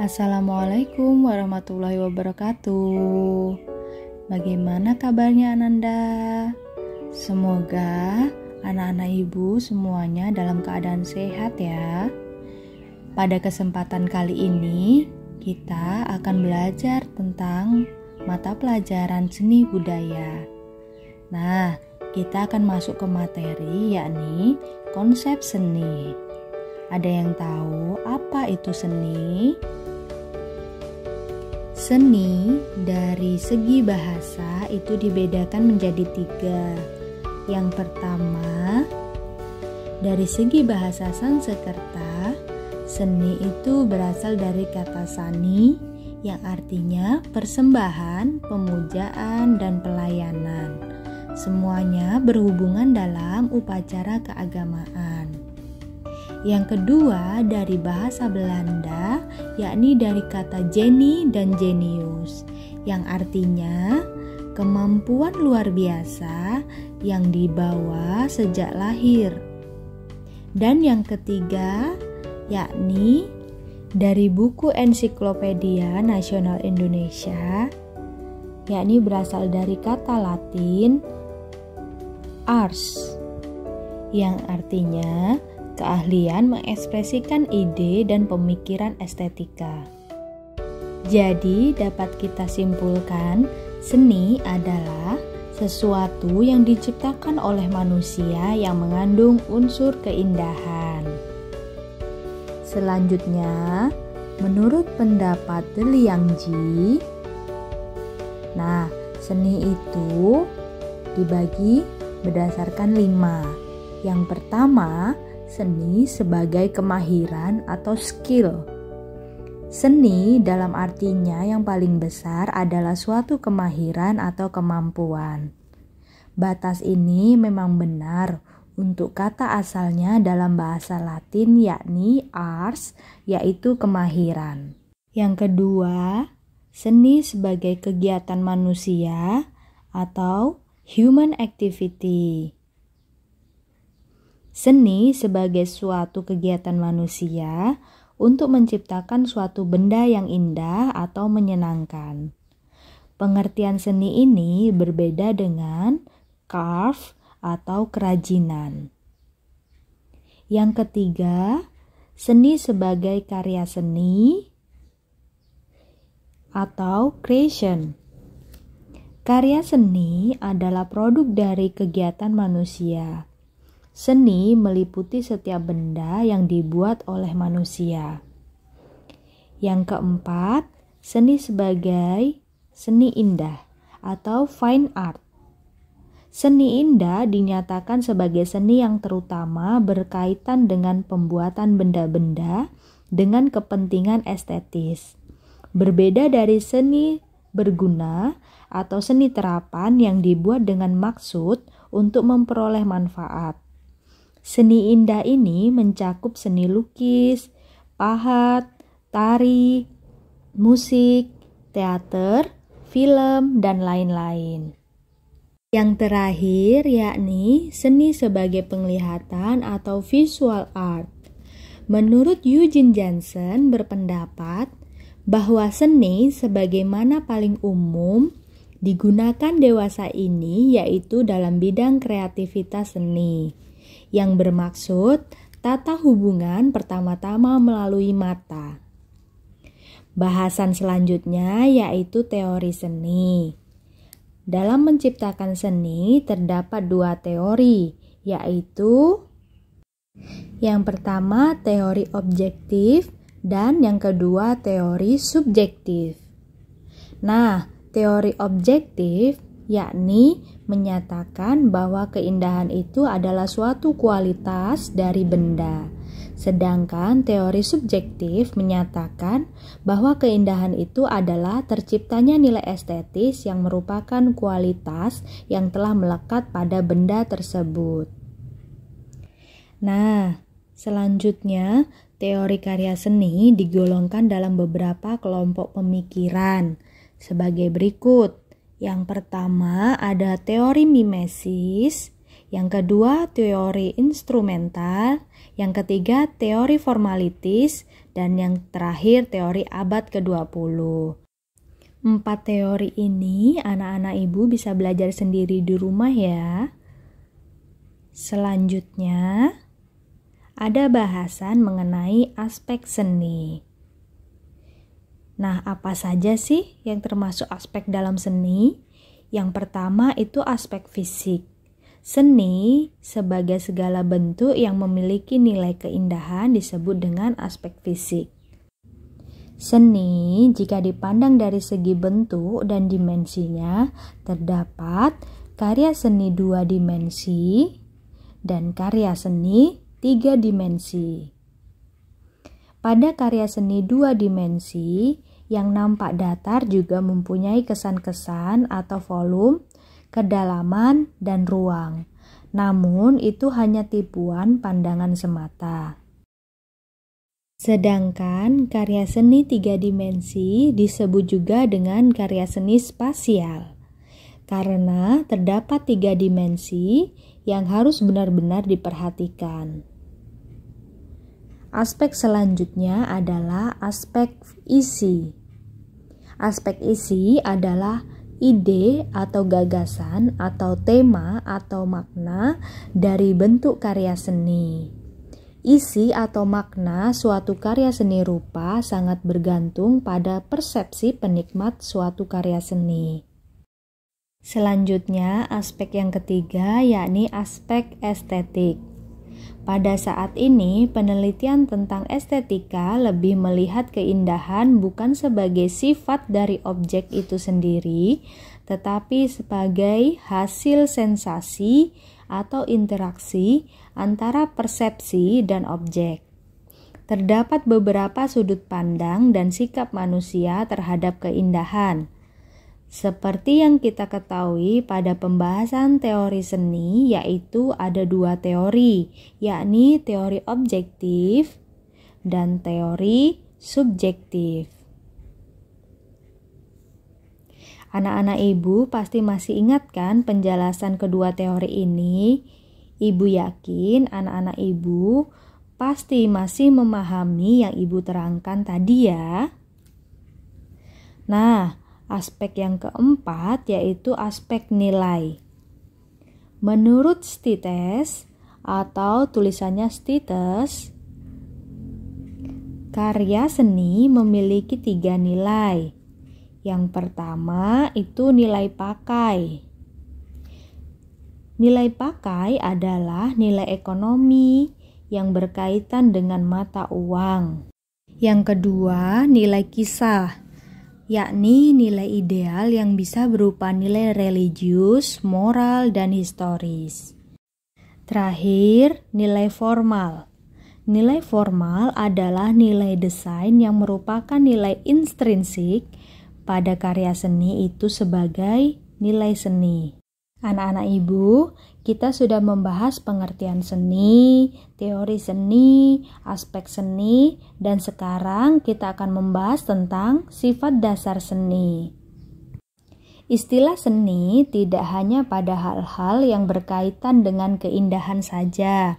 Assalamualaikum warahmatullahi wabarakatuh. Bagaimana kabarnya Ananda? Semoga anak-anak ibu semuanya dalam keadaan sehat ya. Pada kesempatan kali ini kita akan belajar tentang mata pelajaran seni budaya. Nah, kita akan masuk ke materi yakni konsep seni. Ada yang tahu apa itu seni? Seni dari segi bahasa itu dibedakan menjadi 3. Yang pertama, dari segi bahasa Sanskerta, seni itu berasal dari kata sani yang artinya persembahan, pemujaan, dan pelayanan. Semuanya berhubungan dalam upacara keagamaan. Yang kedua dari bahasa Belanda, yakni dari kata genie dan genius, yang artinya kemampuan luar biasa yang dibawa sejak lahir. Dan yang ketiga, yakni dari buku Ensiklopedia Nasional Indonesia, yakni berasal dari kata Latin ars, yang artinya keahlian mengekspresikan ide dan pemikiran estetika. Jadi dapat kita simpulkan, seni adalah sesuatu yang diciptakan oleh manusia yang mengandung unsur keindahan. Selanjutnya, menurut pendapat De Liangji, seni itu dibagi berdasarkan 5. Yang pertama, seni sebagai kemahiran atau skill. Seni dalam artinya yang paling besar adalah suatu kemahiran atau kemampuan. Batas ini memang benar untuk kata asalnya dalam bahasa Latin yakni ars, yaitu kemahiran. Yang kedua, seni sebagai kegiatan manusia atau human activity. Seni sebagai suatu kegiatan manusia untuk menciptakan suatu benda yang indah atau menyenangkan. Pengertian seni ini berbeda dengan craft atau kerajinan. Yang ketiga, seni sebagai karya seni atau creation. Karya seni adalah produk dari kegiatan manusia. Seni meliputi setiap benda yang dibuat oleh manusia. Yang keempat, seni sebagai seni indah atau fine art. Seni indah dinyatakan sebagai seni yang terutama berkaitan dengan pembuatan benda-benda dengan kepentingan estetis. Berbeda dari seni berguna atau seni terapan yang dibuat dengan maksud untuk memperoleh manfaat. Seni indah ini mencakup seni lukis, pahat, tari, musik, teater, film, dan lain-lain. Yang terakhir yakni seni sebagai penglihatan atau visual art. Menurut Eugene Jansen berpendapat bahwa seni sebagaimana paling umum digunakan dewasa ini yaitu dalam bidang kreativitas seni, yang bermaksud tata hubungan pertama-tama melalui mata. Bahasan selanjutnya yaitu teori seni. Dalam menciptakan seni terdapat 2 teori, yaitu yang pertama teori objektif dan yang kedua teori subjektif. Teori objektif yakni menyatakan bahwa keindahan itu adalah suatu kualitas dari benda. Sedangkan teori subjektif menyatakan bahwa keindahan itu adalah terciptanya nilai estetis yang merupakan kualitas yang telah melekat pada benda tersebut. Selanjutnya teori karya seni digolongkan dalam beberapa kelompok pemikiran sebagai berikut. Yang pertama ada teori mimesis, yang kedua teori instrumental, yang ketiga teori formalitis, dan yang terakhir teori abad ke-20. 4 teori ini anak-anak ibu bisa belajar sendiri di rumah ya. Selanjutnya, ada bahasan mengenai aspek seni. Nah, apa saja sih yang termasuk aspek dalam seni? Yang pertama itu aspek fisik. Seni sebagai segala bentuk yang memiliki nilai keindahan disebut dengan aspek fisik. Seni jika dipandang dari segi bentuk dan dimensinya, terdapat karya seni 2 dimensi dan karya seni 3 dimensi. Pada karya seni 2 dimensi, yang nampak datar juga mempunyai kesan-kesan atau volume, kedalaman, dan ruang. Namun itu hanya tipuan pandangan semata. Sedangkan karya seni 3 dimensi disebut juga dengan karya seni spasial, karena terdapat 3 dimensi yang harus benar-benar diperhatikan. Aspek selanjutnya adalah aspek isi. Aspek isi adalah ide atau gagasan atau tema atau makna dari bentuk karya seni. Isi atau makna suatu karya seni rupa sangat bergantung pada persepsi penikmat suatu karya seni. Selanjutnya, aspek yang ketiga yakni aspek estetik. Pada saat ini, penelitian tentang estetika lebih melihat keindahan bukan sebagai sifat dari objek itu sendiri, tetapi sebagai hasil sensasi atau interaksi antara persepsi dan objek. Terdapat beberapa sudut pandang dan sikap manusia terhadap keindahan. Seperti yang kita ketahui pada pembahasan teori seni, yaitu ada 2 teori, yakni teori objektif dan teori subjektif. Anak-anak ibu pasti masih ingat kan penjelasan kedua teori ini? Ibu yakin anak-anak ibu pasti masih memahami yang ibu terangkan tadi ya. Nah, aspek yang keempat yaitu aspek nilai. Menurut Stites atau tulisannya Stites, karya seni memiliki 3 nilai. Yang pertama itu nilai pakai. Nilai pakai adalah nilai ekonomi yang berkaitan dengan mata uang. Yang kedua, nilai kisah, yakni nilai ideal yang bisa berupa nilai religius, moral, dan historis. Terakhir, nilai formal. Nilai formal adalah nilai desain yang merupakan nilai intrinsik pada karya seni itu sebagai nilai seni. Anak-anak ibu, kita sudah membahas pengertian seni, teori seni, aspek seni, dan sekarang kita akan membahas tentang sifat dasar seni. Istilah seni tidak hanya pada hal-hal yang berkaitan dengan keindahan saja,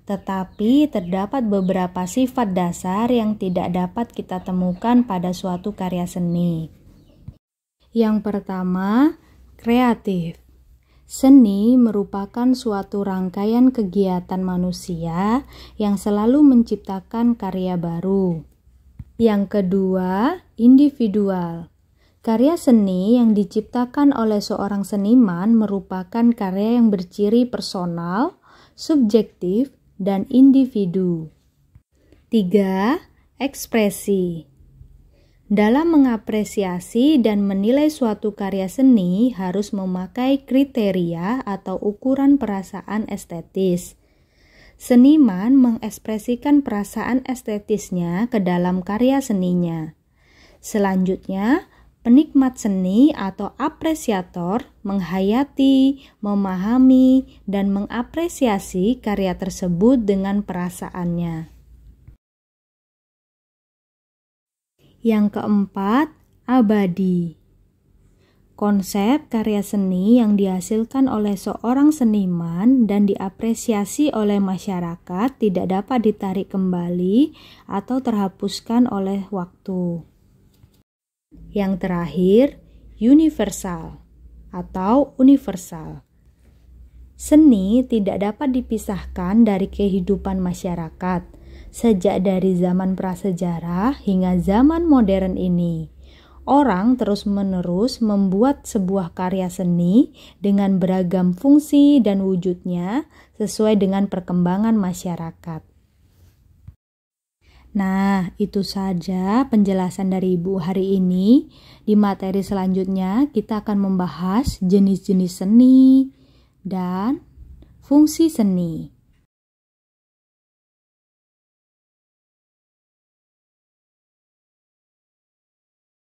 tetapi terdapat beberapa sifat dasar yang tidak dapat kita temukan pada suatu karya seni. Yang pertama, kreatif. Seni merupakan suatu rangkaian kegiatan manusia yang selalu menciptakan karya baru. Yang kedua, individual. Karya seni yang diciptakan oleh seorang seniman merupakan karya yang berciri personal, subjektif, dan individu. 3. Ekspresi. Dalam mengapresiasi dan menilai suatu karya seni harus memakai kriteria atau ukuran perasaan estetis. Seniman mengekspresikan perasaan estetisnya ke dalam karya seninya. Selanjutnya, penikmat seni atau apresiator menghayati, memahami, dan mengapresiasi karya tersebut dengan perasaannya. Yang keempat, abadi. Konsep karya seni yang dihasilkan oleh seorang seniman dan diapresiasi oleh masyarakat tidak dapat ditarik kembali atau terhapuskan oleh waktu. Yang terakhir, universal atau universal. Seni tidak dapat dipisahkan dari kehidupan masyarakat, sejak dari zaman prasejarah hingga zaman modern ini. Orang terus-menerus membuat sebuah karya seni dengan beragam fungsi dan wujudnya sesuai dengan perkembangan masyarakat. Nah, itu saja penjelasan dari Ibu hari ini. Di materi selanjutnya kita akan membahas jenis-jenis seni dan fungsi seni.